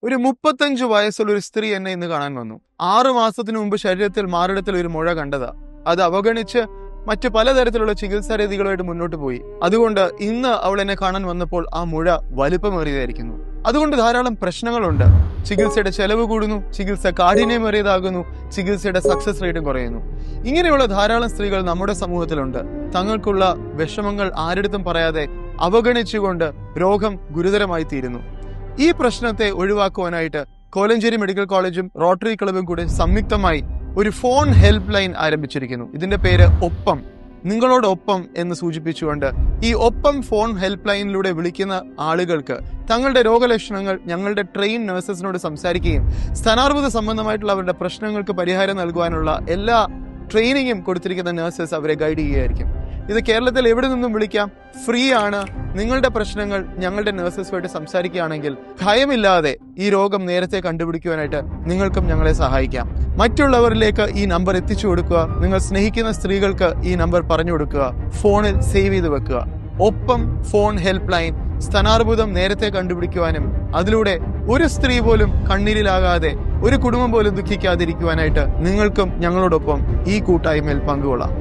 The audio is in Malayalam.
ഒരു 35 വയസ്സുള്ള ഒരു സ്ത്രീ എന്നെ ഇന്ന് കാണാൻ വന്നു. 6 മാസത്തിനു മുമ്പ് ശരീരത്തിൽ മാറിടത്തിൽ ഒരു മുഴ കണ്ടതാ. അത് അവഗണിച്ച് മറ്റു പലതരത്തിലുള്ള ചികിത്സാ രീതികളുമായിട്ട് മുന്നോട്ട് പോയി. അതുകൊണ്ട് ഇന്ന് അവൾ എന്നെ കാണാൻ വന്നപ്പോൾ ആ മുഴ വലിപ്പമേറിയതായിരിക്കുന്നു. അതുകൊണ്ട് ധാരാളം പ്രശ്നങ്ങളുണ്ട്. ചികിത്സയുടെ ചെലവ് കൂടുന്നു, ചികിത്സ കാഠിന്യമേറിയതാകുന്നു, ചികിത്സയുടെ സക്സസ് റേറ്റും കുറയുന്നു. ഇങ്ങനെയുള്ള ധാരാളം സ്ത്രീകൾ നമ്മുടെ സമൂഹത്തിലുണ്ട്. തങ്ങൾക്കുള്ള വിഷമങ്ങൾ ആരെടുത്തും പറയാതെ അവഗണിച്ചുകൊണ്ട് രോഗം ഗുരുതരമായി തീരുന്നു. ഈ പ്രശ്നത്തെ ഒഴിവാക്കുവാനായിട്ട് കോലഞ്ചേരി മെഡിക്കൽ കോളേജും റോട്ടറി ക്ലബും കൂടി സംയുക്തമായി ഒരു ഫോൺ ഹെൽപ്പ് ലൈൻ ആരംഭിച്ചിരിക്കുന്നു. ഇതിന്റെ പേര് ഒപ്പം, നിങ്ങളോടൊപ്പം എന്ന് സൂചിപ്പിച്ചുകൊണ്ട് ഈ ഒപ്പം ഫോൺ ഹെൽപ്പ് ലൈനിലൂടെ വിളിക്കുന്ന ആളുകൾക്ക് തങ്ങളുടെ രോഗലക്ഷണങ്ങൾ ഞങ്ങളുടെ ട്രെയിൻ നഴ്സസിനോട് സംസാരിക്കുകയും സ്ഥാനാർബുദ സംബന്ധമായിട്ടുള്ള അവരുടെ പ്രശ്നങ്ങൾക്ക് പരിഹാരം നൽകുവാനുള്ള എല്ലാ ട്രെയിനിങ്ങും കൊടുത്തിരിക്കുന്ന നഴ്സസ് അവരെ ഗൈഡ് ചെയ്യുകയായിരിക്കും. ഇത് കേരളത്തിൽ എവിടെ നിന്നും വിളിക്കാം, ഫ്രീ ആണ്. നിങ്ങളുടെ പ്രശ്നങ്ങൾ ഞങ്ങളുടെ നഴ്സസുമായിട്ട് സംസാരിക്കുകയാണെങ്കിൽ ഭയമില്ലാതെ ഈ രോഗം നേരത്തെ കണ്ടുപിടിക്കുവാനായിട്ട് നിങ്ങൾക്കും ഞങ്ങളെ സഹായിക്കാം. മറ്റുള്ളവരിലേക്ക് ഈ നമ്പർ എത്തിച്ചു കൊടുക്കുക. നിങ്ങൾ സ്നേഹിക്കുന്ന സ്ത്രീകൾക്ക് ഈ നമ്പർ പറഞ്ഞു കൊടുക്കുക. ഫോണിൽ സേവ് ചെയ്ത് വെക്കുക. ഒപ്പം ഫോൺ ഹെൽപ്പ് ലൈൻ സ്ഥാനാർബുദം നേരത്തെ കണ്ടുപിടിക്കുവാനും അതിലൂടെ ഒരു സ്ത്രീ പോലും കണ്ണീരിലാകാതെ, ഒരു കുടുംബം പോലും ദുഃഖിക്കാതിരിക്കുവാനായിട്ട് നിങ്ങൾക്കും ഞങ്ങളോടൊപ്പം ഈ കൂട്ടായ്മയിൽ പങ്കുകൊള്ളാം.